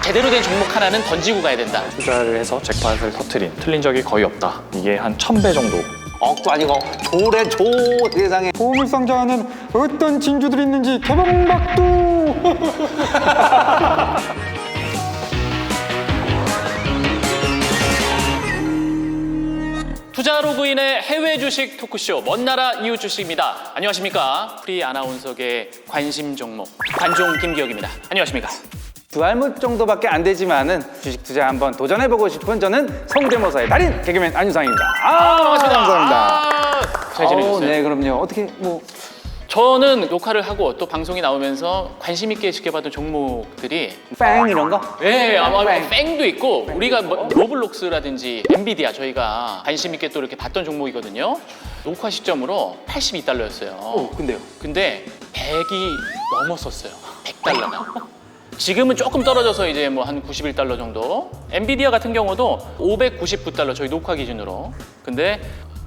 제대로 된 종목 하나는 던지고 가야 된다. 투자를 해서 잭팟을 터트린 틀린 적이 거의 없다. 이게 한 1000배 정도. 억도 아니고 조래 조 세상에. 보물상자 안엔 어떤 진주들이 있는지 개방박두. 투자 로그인의 해외 주식 토크쇼 먼나라 이웃 주식입니다. 안녕하십니까? 프리 아나운서계 관심 종목 관종 김기혁입니다. 안녕하십니까? 두 알못 정도밖에 안 되지만은 주식 투자 한번 도전해보고 싶은 저는 성대모사의 달인 개그맨 안윤상입니다. 반갑습니다. 감사합니다. 잘 지내셨어요? 네, 그럼요. 어떻게 뭐 저는 녹화를 하고 또 방송이 나오면서 관심 있게 지켜봤던 종목들이 뺑 이런 거? 네, 아마 뺑도 있고 우리가 뭐 로블록스라든지 엔비디아 저희가 관심 있게 또 이렇게 봤던 종목이거든요. 녹화 시점으로 82달러였어요. 근데요? 근데 100이 넘었었어요. 100달러가. 지금은 조금 떨어져서 이제 뭐 한 91달러 정도. 엔비디아 같은 경우도 599달러 저희 녹화 기준으로. 근데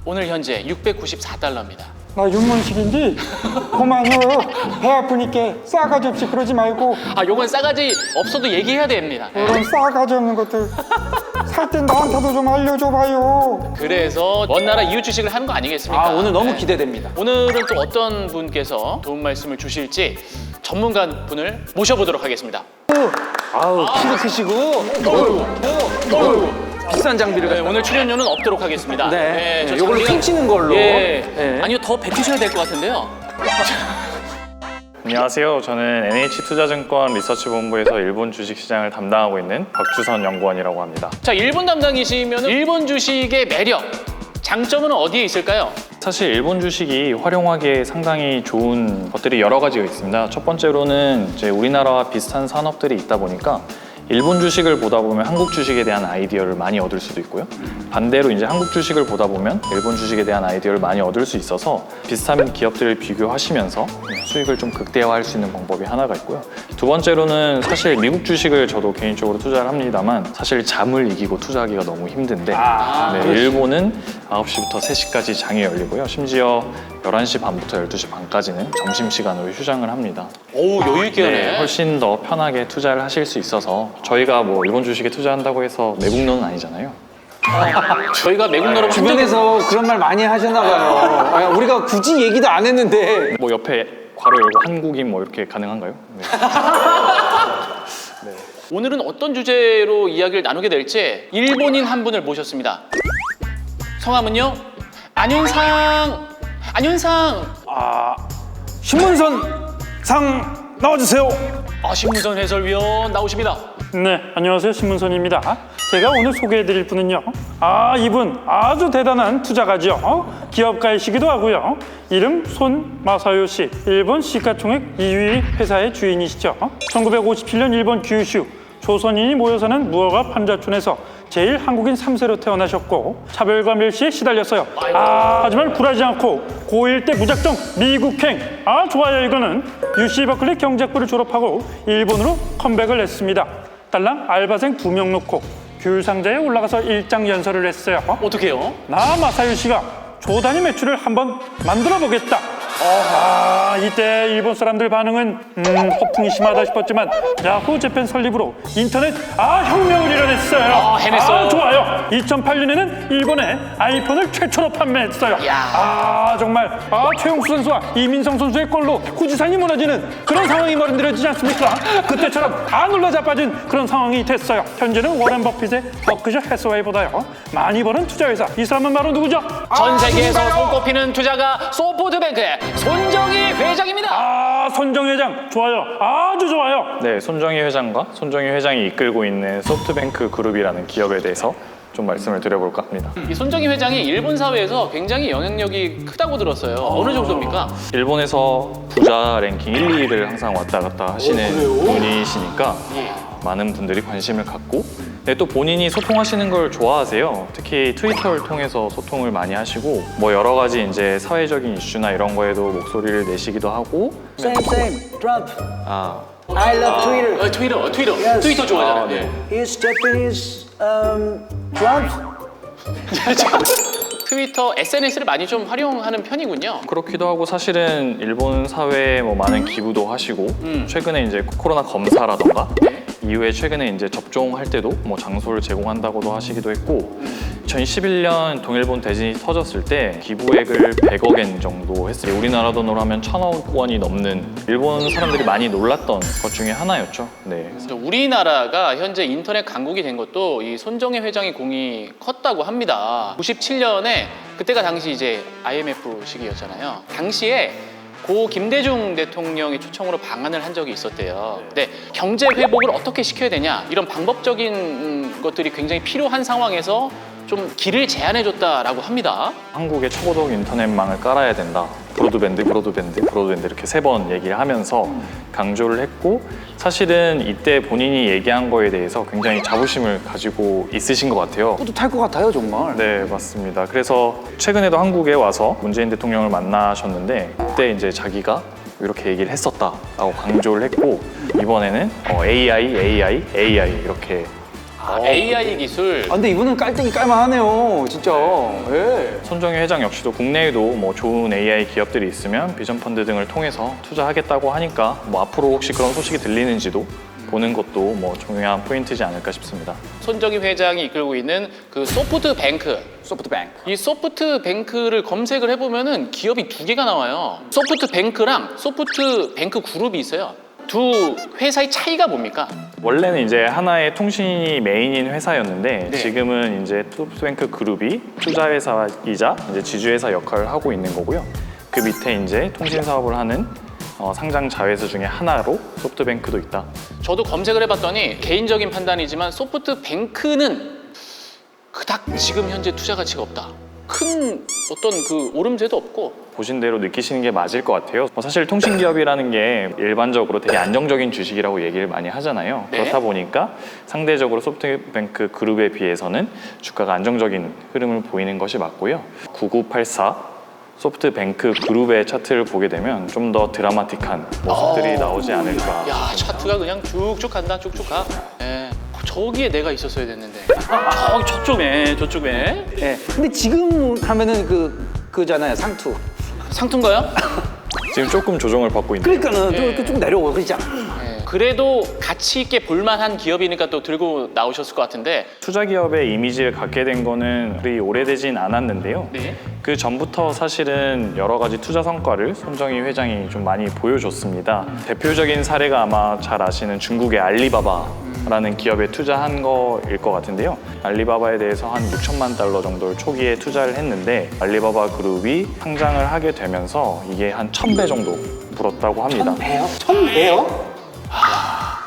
오늘 현재 694달러입니다. 나 윤문식인데 그만요. 배 아프니까 싸가지 없이 그러지 말고 아, 요건 싸가지 없어도 얘기해야 됩니다. 그런 싸가지 없는 것들 살 땐 나한테도 좀 알려줘봐요. 그래서 먼 나라 이웃 주식을 하는 거 아니겠습니까? 아, 오늘 너무 네. 기대됩니다. 오늘은 또 어떤 분께서 도움 말씀을 주실지 전문가 분을 모셔보도록 하겠습니다. 아우, 키도 크시고 비싼 장비를 네, 오늘 출연료는 없도록 하겠습니다. 네, 저 요걸로 장비가- 훔치는 걸로. 예. 네. 아니요, 더 뱉으셔야 될 것 같은데요. 안녕하세요. 저는 NH투자증권 리서치본부에서 일본 주식시장을 담당하고 있는 박주선 연구원이라고 합니다. 자, 일본 담당이시면 일본 주식의 매력, 장점은 어디에 있을까요? 사실 일본 주식이 활용하기에 상당히 좋은 것들이 여러 가지가 있습니다. 첫 번째로는 이제 우리나라와 비슷한 산업들이 있다 보니까 일본 주식을 보다 보면 한국 주식에 대한 아이디어를 많이 얻을 수도 있고요. 반대로 이제 한국 주식을 보다 보면 일본 주식에 대한 아이디어를 많이 얻을 수 있어서 비슷한 기업들을 비교하시면서 수익을 좀 극대화할 수 있는 방법이 하나가 있고요. 두 번째로는 사실 미국 주식을 저도 개인적으로 투자를 합니다만 사실 잠을 이기고 투자하기가 너무 힘든데 네, 일본은 9시부터 3시까지 장이 열리고요. 심지어 11시 반부터 12시 반까지는 점심시간으로 휴장을 합니다. 오, 여유 있게 하네. 네, 훨씬 더 편하게 투자를 하실 수 있어서 저희가 뭐 일본 주식에 투자한다고 해서 매국노는 아니잖아요. 저희가 매국 여러분 주변에서 그런 말 많이 하셨나 봐요. 아, 우리가 굳이 얘기도 안 했는데. 뭐 옆에 괄호 열고 한국인 뭐 이렇게 가능한가요? 네. 오늘은 어떤 주제로 이야기를 나누게 될지 일본인 한 분을 모셨습니다. 성함은요? 안윤상. 신문선 상 나와주세요. 신문선 해설위원 나오십니다. 네, 안녕하세요. 신문선입니다. 제가 오늘 소개해드릴 분은요. 이분 아주 대단한 투자가죠. 기업가이시기도 하고요. 이름 손마사요 씨, 일본 시가총액 2위 회사의 주인이시죠. 1957년 일본 규슈 조선인이 모여 사는 무허가 판자촌에서 제일 한국인 3세로 태어나셨고 차별과 멸시에 시달렸어요. 하지만 굴하지 않고 고1 때 무작정 미국행. 좋아요. 이거는 UC 버클리 경제학부를 졸업하고 일본으로 컴백을 했습니다. 딸랑 알바생 2명 놓고 귤 상자에 올라가서 일장 연설을 했어요. 어떻게 해요? 나 마사유 씨가 조 단위 매출을 한번 만들어 보겠다. 이때 일본 사람들 반응은 허풍이 심하다 싶었지만 야후 재팬 설립으로 인터넷 혁명을 이뤄냈어요. 해냈어요. 좋아요. 2008년에는 일본에 아이폰을 최초로 판매했어요. 정말 최용수 선수와 이민성 선수의 골로 후지산이 무너지는 그런 상황이 마련되어지지 않습니까? 그때처럼 놀라 자빠진 그런 상황이 됐어요. 현재는 워렌 버핏의 버크셔 해서웨이보다요 많이 버는 투자회사. 이 사람은 바로 누구죠? 전 세계에서 손꼽히는 투자가 소프트뱅크의 손정희 회장입니다. 손정희 회장 좋아요. 아주 좋아요. 네, 손정희 회장과 손정희 회장이 이끌고 있는 소프트뱅크 그룹이라는 기업에 대해서 좀 말씀을 드려볼까 합니다. 이 손정희 회장이 일본 사회에서 굉장히 영향력이 크다고 들었어요. 어느 정도입니까? 일본에서 부자 랭킹 1, 2위를 항상 왔다 갔다 하시는 분이시니까 많은 분들이 관심을 갖고 또 본인이 소통하시는 걸 좋아하세요. 특히 트위터를 통해서 소통을 많이 하시고 뭐 여러 가지 이제 사회적인 이슈나 이런 거에도 목소리를 내시기도 하고 Same, Trump. I love Twitter. 트위터 좋아하잖아요. 네. He's Japanese Trump. 트위터, SNS를 많이 좀 활용하는 편이군요. 그렇기도 하고 사실은 일본 사회에 뭐 많은 기부도 하시고 최근에 이제 코로나 검사라던가 이후에 최근에 이제 접종할 때도 뭐 장소를 제공한다고도 하시기도 했고 2011년 동일본 대진이 터졌을 때 기부액을 100억엔 정도 했어요. 우리나라 돈으로 하면 1,000억 원이 넘는 일본 사람들이 많이 놀랐던 것 중에 하나였죠. 네. 그래서 우리나라가 현재 인터넷 강국이 된 것도 이 손정혜 회장의 공이 컸다고 합니다. 97년에 그때가 당시 이제 IMF 시기였잖아요. 당시에 고 김대중 대통령의 초청으로 방한을 한 적이 있었대요. 근데 경제 회복을 어떻게 시켜야 되냐 이런 방법적인 것들이 굉장히 필요한 상황에서 좀 길을 제안해줬다라고 합니다. 한국의 초고속 인터넷망을 깔아야 된다. 브로드밴드 이렇게 3번 얘기를 하면서 강조를 했고 사실은 이때 본인이 얘기한 거에 대해서 굉장히 자부심을 가지고 있으신 것 같아요. 뿌듯할 것 같아요, 정말. 네, 맞습니다. 그래서 최근에도 한국에 와서 문재인 대통령을 만나셨는데 그때 이제 자기가 이렇게 얘기를 했었다라고 강조를 했고 이번에는 AI 이렇게 AI 기술. 아, 근데 이분은 깔때기 깔만하네요, 진짜. 예. 손정혜 회장 역시도 국내에도 뭐 좋은 AI 기업들이 있으면 비전 펀드 등을 통해서 투자하겠다고 하니까 뭐 앞으로 혹시 그런 소식이 들리는지도 보는 것도 뭐 중요한 포인트지 않을까 싶습니다. 손정희 회장이 이끌고 있는 그 소프트뱅크. 소프트뱅크. 이 소프트뱅크를 검색을 해보면은 기업이 2개가 나와요. 소프트뱅크랑 소프트뱅크 그룹이 있어요. 두 회사의 차이가 뭡니까? 원래는 이제 하나의 통신이 메인인 회사였는데 네. 지금은 이제 소프트뱅크 그룹이 투자회사이자 이제 지주회사 역할을 하고 있는 거고요. 그 밑에 이제 통신 사업을 하는 상장 자회사 중에 하나로 소프트뱅크도 있다. 저도 검색을 해봤더니 개인적인 판단이지만 소프트뱅크는 그닥 지금 현재 투자 가치가 없다. 큰 어떤 그 오름세도 없고 보신 대로 느끼시는 게 맞을 것 같아요. 사실 통신기업이라는 게 일반적으로 되게 안정적인 주식이라고 얘기를 많이 하잖아요. 네. 그렇다 보니까 상대적으로 소프트뱅크 그룹에 비해서는 주가가 안정적인 흐름을 보이는 것이 맞고요. 9984 소프트뱅크 그룹의 차트를 보게 되면 좀 더 드라마틱한 모습들이 나오지 않을까. 야 차트가 그냥 쭉쭉 간다 쭉쭉 가. 예. 저기에 내가 있었어야 됐는데 저기 저쪽에 예. 근데 지금 하면은 그잖아요, 상투. 상투인가요? 지금 조금 조정을 받고 있는. 그러니까는 또 이렇게 쭉 내려오고 그러잖아. 예. 그래도 가치 있게 볼만한 기업이니까 또 들고 나오셨을 것 같은데. 투자 기업의 이미지를 갖게 된 거는 그리 오래되진 않았는데요. 네. 그 전부터 사실은 여러 가지 투자 성과를 손정희 회장이 좀 많이 보여줬습니다. 대표적인 사례가 아마 잘 아시는 중국의 알리바바라는 기업에 투자한 거일 것 같은데요. 알리바바에 대해서 한 6천만 달러 정도를 초기에 투자를 했는데 알리바바 그룹이 상장을 하게 되면서 이게 한 1,000배 정도 불었다고 합니다. 1,000배요?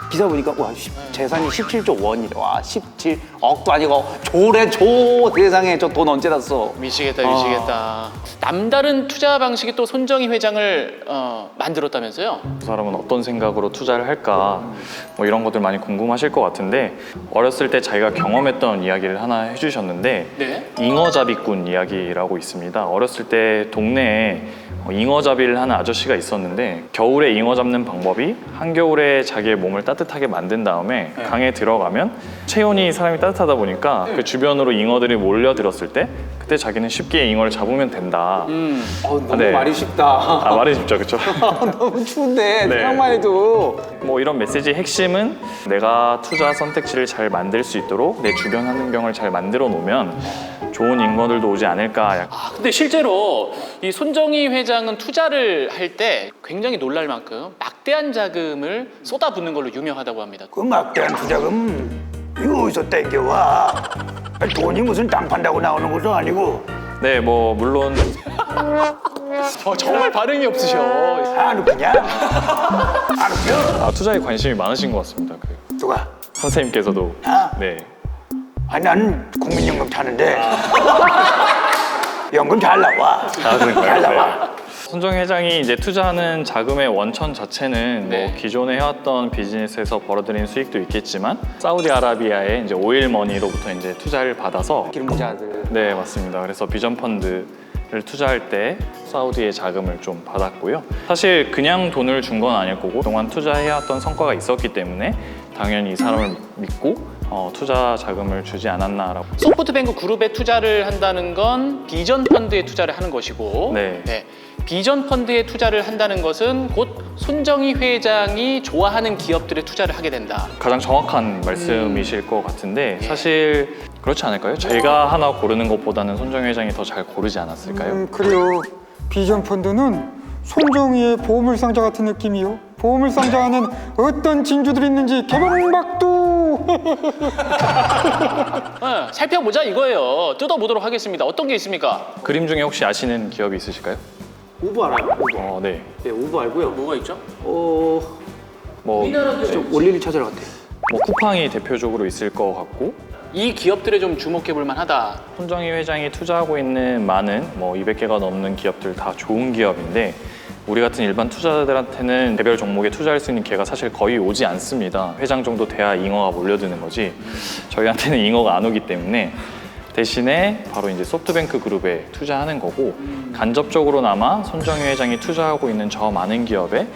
기사 보니까 와 재산이 17조 원이래. 와 17억도 아니고 조래 조 세상에 저 돈 언제 났어? 미치겠다. 남다른 투자 방식이 또 손정희 회장을 만들었다면서요? 그 사람은 어떤 생각으로 투자를 할까 뭐 이런 것들 많이 궁금하실 것 같은데 어렸을 때 자기가 경험했던 이야기를 하나 해주셨는데 네. 잉어잡이꾼 이야기라고 있습니다. 어렸을 때 동네에 잉어잡이를 하는 아저씨가 있었는데 겨울에 잉어 잡는 방법이 한겨울에 자기의 몸을 따뜻하게 만든 다음에 강에 들어가면 체온이 사람이 따뜻하다 보니까 그 주변으로 잉어들이 몰려들었을 때 그때 자기는 쉽게 잉어를 잡으면 된다. 너무 네. 말이 쉽다. 아 말이 쉽죠, 그렇죠? 너무 추운데 네. 생각만 해도. 뭐 이런 메시지의 핵심은 내가 투자 선택지를 잘 만들 수 있도록 내 주변 환경을 잘 만들어 놓으면 좋은 잉어들도 오지 않을까. 근데 실제로 이 손정희 회장은 투자를 할 때 굉장히 놀랄 만큼 막대한 자금을 쏟아붓는 걸로 유명하다고 합니다. 그 막대한 투자금 이거 어디서 땡겨와? 돈이 무슨 땅 판다고 나오는 것도 아니고. 네, 뭐 물론 정말 반응이 없으셔. 안 웃기냐? 안 웃겨? 투자에 관심이 많으신 것 같습니다. 누가? 선생님께서도 네. 난 국민연금 타는데 연금 잘 나와. 그런가요? 잘 나와. 네. 손정희 회장이 이제 투자하는 자금의 원천 자체는 네. 뭐 기존에 해왔던 비즈니스에서 벌어들인 수익도 있겠지만 사우디아라비아의 이제 오일 머니로부터 이제 투자를 받아서 기름자들. 네 맞습니다. 그래서 비전 펀드를 투자할 때 사우디의 자금을 좀 받았고요. 사실 그냥 돈을 준 건 아닐 거고 그동안 투자해왔던 성과가 있었기 때문에 당연히 이 사람을 믿고 투자 자금을 주지 않았나라고. 소프트뱅크 그룹에 투자를 한다는 건 비전 펀드에 투자를 하는 것이고 네. 비전 펀드에 투자를 한다는 것은 곧 손정희 회장이 좋아하는 기업들에 투자를 하게 된다. 가장 정확한 말씀이실 것 같은데 사실 그렇지 않을까요? 제가 하나 고르는 것보다는 손정희 회장이 더 잘 고르지 않았을까요? 그래요. 비전 펀드는 손정희의 보물상자 같은 느낌이요. 보물상자 안엔 어떤 진주들이 있는지 개봉박두. 살펴보자 이거예요. 뜯어보도록 하겠습니다. 어떤 게 있습니까? 그림 중에 혹시 아시는 기업이 있으실까요? 오브 알아요? 오브. 네. 네, 오브 알고요. 뭐가 있죠? 뭐 원리를 찾으러 갔대요. 쿠팡이 대표적으로 있을 것 같고 이 기업들에 좀 주목해 볼 만하다. 손정희 회장이 투자하고 있는 많은 200개가 넘는 기업들 다 좋은 기업인데 우리 같은 일반 투자자들한테는 개별 종목에 투자할 수 있는 기회가 사실 거의 오지 않습니다. 회장 정도 돼야 잉어가 몰려드는 거지 저희한테는 잉어가 안 오기 때문에 대신에 바로 이제 소프트뱅크 그룹에 투자하는 거고 간접적으로나마 손정희 회장이 투자하고 있는 저 많은 기업에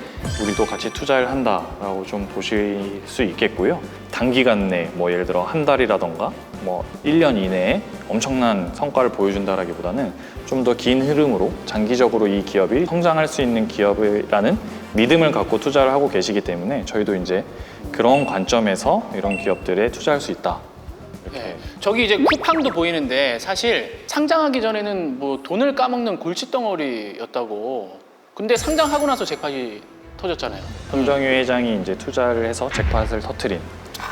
우리도 같이 투자를 한다라고 좀 보실 수 있겠고요. 단기간 내 예를 들어 한 달이라던가 1년 이내에 엄청난 성과를 보여준다라기보다는 좀 더 긴 흐름으로 장기적으로 이 기업이 성장할 수 있는 기업이라는 믿음을 갖고 투자를 하고 계시기 때문에 저희도 이제 그런 관점에서 이런 기업들에 투자할 수 있다. 네. 저기 이제 쿠팡도 보이는데 사실 상장하기 전에는 돈을 까먹는 골칫덩어리였다고. 근데 상장하고 나서 잭팟이 터졌잖아요. 손정희 회장이 이제 투자를 해서 잭팟을 터트린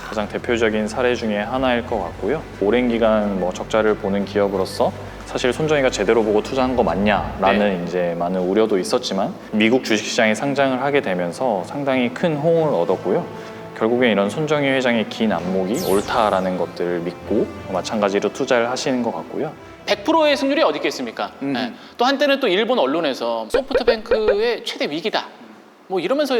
가장 대표적인 사례 중에 하나일 것 같고요. 오랜 기간 적자를 보는 기업으로서 사실 손정희가 제대로 보고 투자한 거 맞냐라는 이제 많은 우려도 있었지만 미국 주식시장에 상장을 하게 되면서 상당히 큰 호응을 얻었고요. 결국엔 이런 손정희 회장의 긴 안목이 옳다라는 것들을 믿고 마찬가지로 투자를 하시는 것 같고요. 100%의 승률이 어디 있겠습니까? 네. 또 한때는 또 일본 언론에서 소프트뱅크의 최대 위기다. 이러면서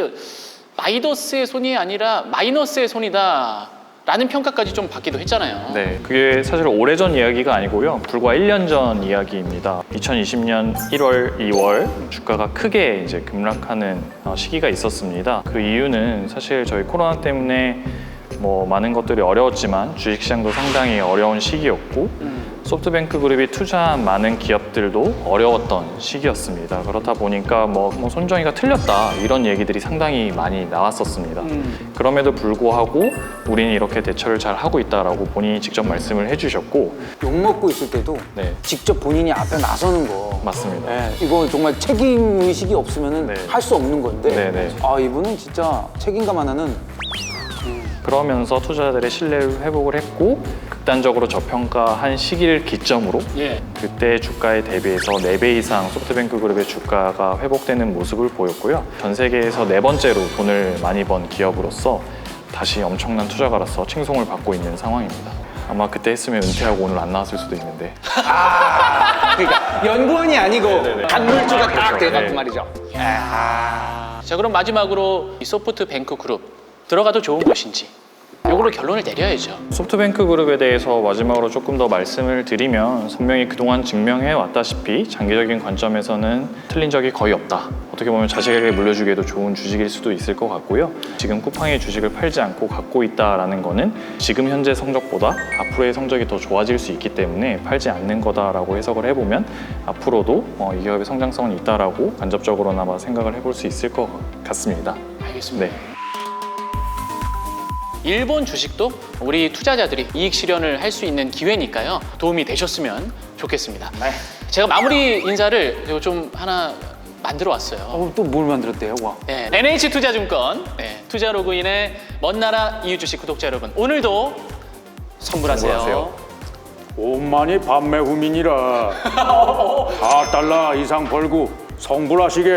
마이더스의 손이 아니라 마이너스의 손이다. 라는 평가까지 좀 받기도 했잖아요. 네, 그게 사실 오래전 이야기가 아니고요. 불과 1년 전 이야기입니다. 2020년 1월, 2월 주가가 크게 이제 급락하는 시기가 있었습니다. 그 이유는 사실 저희 코로나 때문에 많은 것들이 어려웠지만 주식시장도 상당히 어려운 시기였고 소프트뱅크 그룹이 투자한 많은 기업들도 어려웠던 시기였습니다. 그렇다 보니까 손정희가 틀렸다 이런 얘기들이 상당히 많이 나왔었습니다. 그럼에도 불구하고 우리는 이렇게 대처를 잘 하고 있다라고 본인이 직접 말씀을 해주셨고 욕먹고 있을 때도 네. 직접 본인이 앞에 나서는 거. 맞습니다. 네, 이거 정말 책임의식이 없으면 네. 할 수 없는 건데 네네. 이분은 진짜 책임감 하나는 그러면서 투자자들의 신뢰를 회복을 했고 극단적으로 저평가한 시기를 기점으로 그때 주가에 대비해서 4배 이상 소프트뱅크 그룹의 주가가 회복되는 모습을 보였고요. 전 세계에서 4번째로 돈을 많이 번 기업으로서 다시 엄청난 투자가로서 칭송을 받고 있는 상황입니다. 아마 그때 했으면 은퇴하고 오늘 안 나왔을 수도 있는데 그러니까 연구원이 아니고 단물주가 딱 돼갖고 네. 말이죠. 자, 그럼 마지막으로 이 소프트뱅크 그룹 들어가도 좋은 곳인지 이걸로 결론을 내려야죠. 소프트뱅크 그룹에 대해서 마지막으로 조금 더 말씀을 드리면 선명히 그동안 증명해 왔다시피 장기적인 관점에서는 틀린 적이 거의 없다. 어떻게 보면 자식에게 물려주기에도 좋은 주식일 수도 있을 것 같고요. 지금 쿠팡의 주식을 팔지 않고 갖고 있다라는 거는 지금 현재 성적보다 앞으로의 성적이 더 좋아질 수 있기 때문에 팔지 않는 거다라고 해석을 해보면 앞으로도 이 기업의 성장성은 있다라고 간접적으로나마 생각을 해볼 수 있을 것 같습니다. 알겠습니다. 네. 일본 주식도 우리 투자자들이 이익 실현을 할 수 있는 기회니까요. 도움이 되셨으면 좋겠습니다. 제가 마무리 인사를 좀 하나 만들어 왔어요. 또 뭘 만들었대요? 와. 네, NH투자증권 투자 로그인의 먼나라 이웃주식 구독자 여러분, 오늘도 선물하세요. 오만이 반매 후민이라 4달러 이상 벌고 성불하시게.